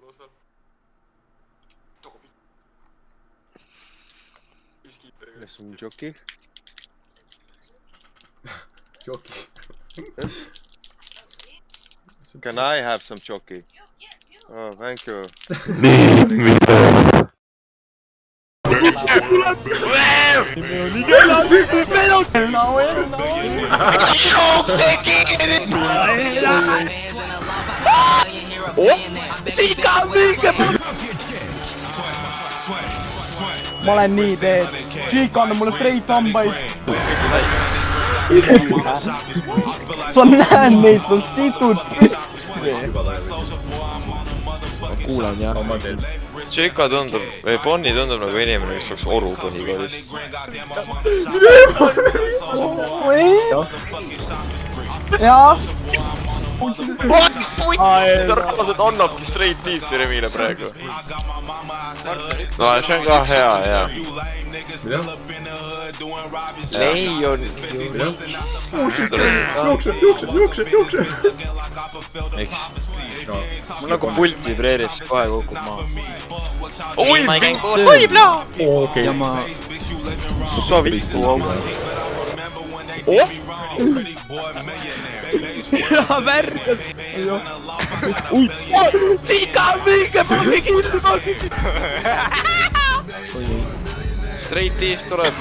Rosal. Toovi. Iskiiperiga. Kas on joki? Joki. Can I have some joki? Oh, thank you. Ma olen nii teed. Chica annab mulle straight hambaid. Sa näen neid, sa situd. Kuulan jah. Chica tundub, või Bonnie tundub nagu inimene, kes oleks oru põhikoolist. Jaa. Seda rahvased annabki straight tiiti Remile praegu. No see on ka hea, jah. Leion. Jookse. Miks? Mul nagu pult vibreerib, siis kohe kukub maha. Oi, oi, plaa! Okei. Ja ma... Sa viiku auga. Oh! Ja värgas. Ui. Chica, minge, pange kinni. Straight tiif tuleb.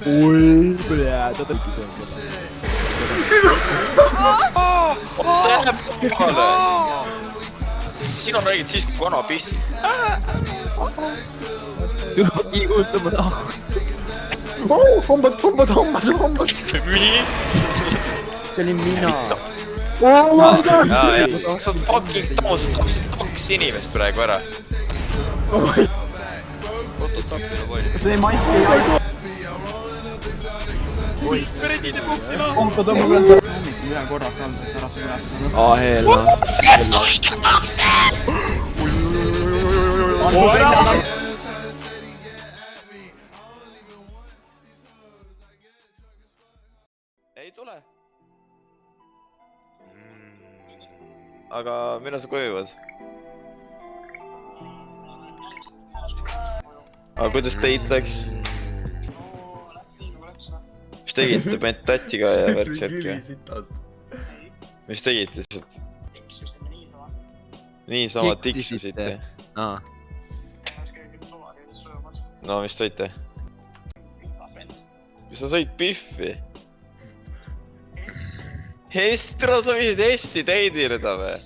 Ui, blää, ta tõlki see. Sina räägid siis, kui kana pistis. Türa kiigustama taha. Hombad. Nii? See oli mina. Sa fucking taosid kaks inimest praegu ära. See mask ei ole. Predine puksima. Onko tõmbab veel sa... Üle korraks andnud, et ära sa üles. Ahela. Ei tule. Aga millal sa koju jõuad? Aga kuidas date läks? Mis tegite? Pent tatiga ja värk-särk ja? Mis tegite lihtsalt? Niisama tiksusite? No mis sõite? Mis sa sõid Biffi? Hestra, sa viisid Essi teidileda või?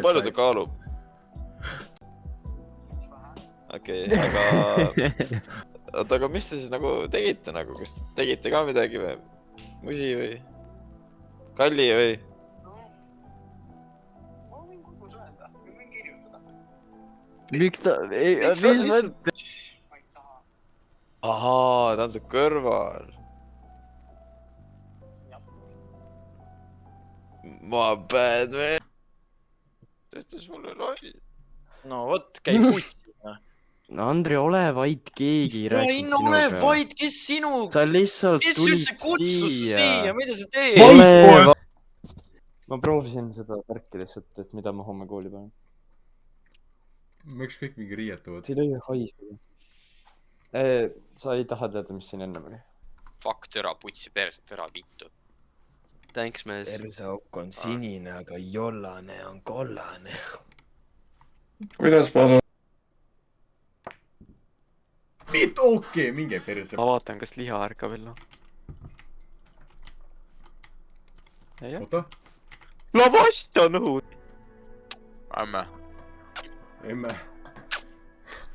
Palju ta kaalub? Okei, aga mis te siis nagu tegite nagu? Kas tegite ka midagi või? Musi või? Kalli või? Miks ta... Ahaa, ta on su kõrval. Ma bad man. Ta ütles mulle loll. No vot, käi putsi. No Andri, ole vaid, keegi rääkis Ei no ole vaid, kes sinuga? Sa lihtsalt Kes tulid üldse kutsus siia? Mida sa teed? Ma proovisin seda värki lihtsalt, et mida ma homme kooli panen. Miks kõik mingi riietuvad? Siin oli haisega. Sa ei taha teada, mis siin ennem oli? Fuck, türa putsi perset, türa vittu. Thanks, mees. Perseauk on sinine, aga jollane on kollane. Kuidas palun? Okei, minge perse. Ma vaatan, kas liha ärkab veel. Oota. Lavast on õhud. Emme.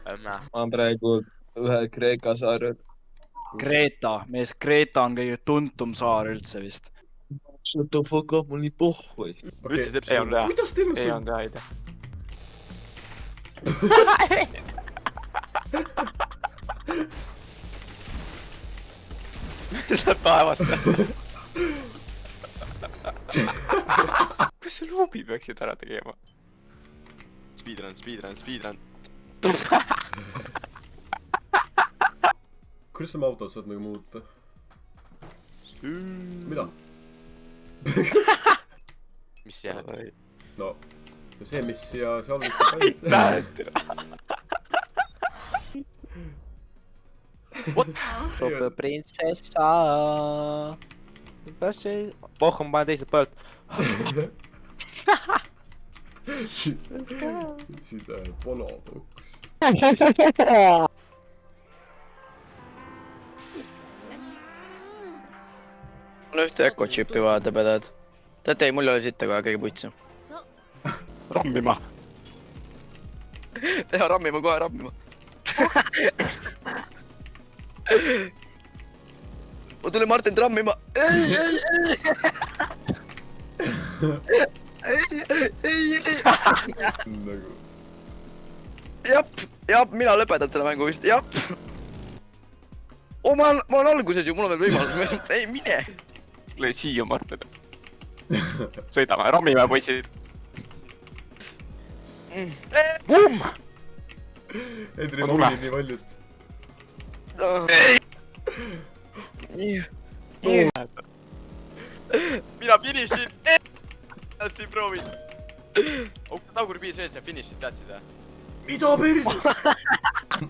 Ma olen praegu ühe Kreeka saarel. Kreeta, mees, Kreeta on kõige tuntum saar üldse vist. Shut the fuck up, mul nii pohhui. Ütlesid, et ei olnud hea. Kuidas teil on Ei olnud hea idee. Läheb taevasse. Kus see luubi peaksid ära tegema? Speedrun. Kuidas sa autos saad nagu muuta? Mida? mis jääd? no see, mis siia salvesse panid. prinsessa. Kas see... Pohh, ma panen teiselt poolt. Seda poloboks. Mul on ühte ökochipi vaata pedad. Teate, ei, mul ei ole sitta kohe kõige putsi. Rammima. Ja rammima kohe, rammima. Ma tuli Martin rammima. Ei. Nagu... Jap, mina lõpetan selle mängu vist, jap. Ma olen alguses ju, mul on veel võimalus. Ei, mine. Lõi siia Martin. Sõidame, rammime poisid. Hendri, ma olin nii valjut. Mina finišin! Tahtsin proovida. Taguri piis ees ja finišin, tahtsid või? Mida persi?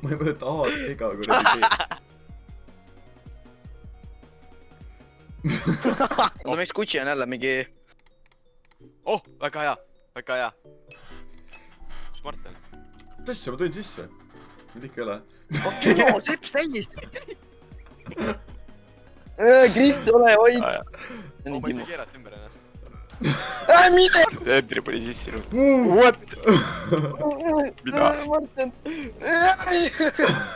Ma ei mõelda A-d ega kuradi B. Oota, miks Gucci on jälle mingi... Oh, väga hea, väga hea. Kus Martin? Mis asja, ma tulin sisse. Mind ikka ei ole. Oo, sips täiesti! Krist, ole hoid! Ma ei saa keerata ümber ennast. Mine! Hendri pani sisse. What? Mida? Martin!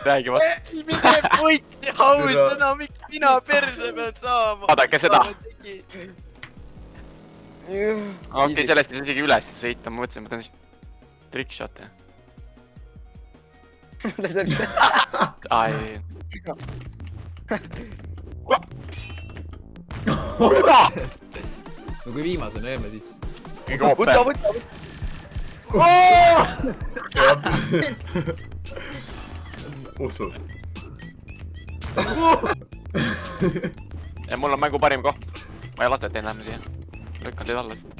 Räägi vastu. Mine puiti hausõna, miks mina perse pean saama? Vaadake seda. Okei, sellest ei saa isegi üles sõita, ma mõtlesin, ma teen trickshot'e. Ai. No kui viimasena jääme, siis... Võta! Osu. Ja mul on mängu parim koht. Ma ei lase, et teen lähme siia. Lükkan teid alla siit.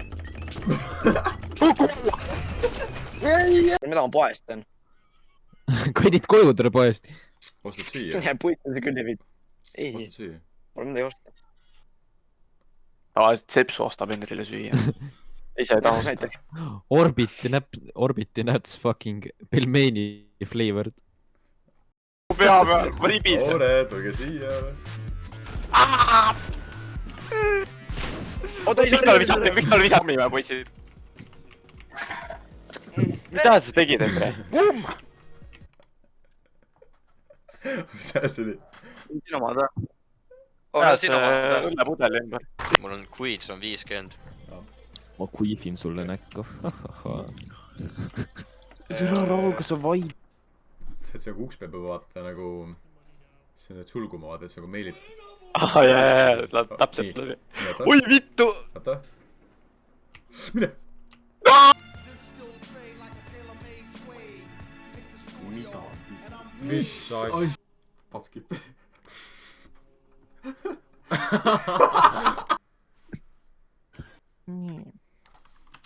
Mida ma poest teen? Kõnnid koju tere poest. Ostad süüa? Puit on see küll ei viid. Ei, Ostad süüa? mul midagi osta. Tavaliselt Sepsu ostab Hendrile süüa. Ise ei taha osta. Orbiti nuts fucking pelmeni flavored. Pea peal, ma ribisen. Tore, tulge siia. Miks tal visati rammime, poisid? Mida sa tegid, Endre? Mis see oli? Sinu maad, või? Õllepudeli ümber. Mul on queens on 50. Ma kuifin sulle näkku. Türa rahu, kas sa vaid? See on uks peab vaata nagu... See on need sulguma vaata, et see nagu meilib. Jaa, täpselt läbi. Oi vittu! Vaata. Mine! Mida? Mis asja? Papskip.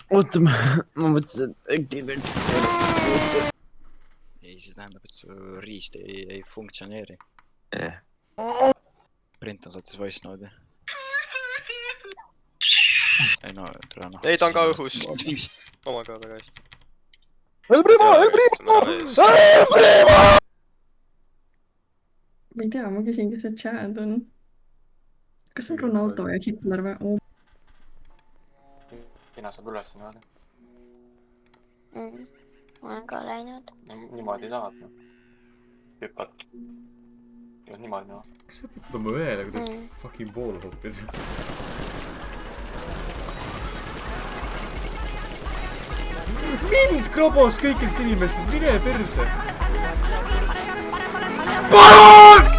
Oota, ma mõtlesin, et äkki veel... ei, see tähendab, et su riist ei funktsioneeri. Print on saatis voice node'i. Ei no, tule noh. Ei, ta on ka õhus. Oma ka väga hästi. El Primo! Ma ei tea, ma küsin, kes see Chad on. Kas see on Ronaldo ja Hitler või? Sina saab üles niimoodi. Ma olen ka läinud. Niimoodi saad, noh. Hüppad. Niimoodi, noh. Kas sa õpetad oma õele, kuidas fucking pool hoppida? Mind krabas kõikidest inimestest, mine perse! PALUN!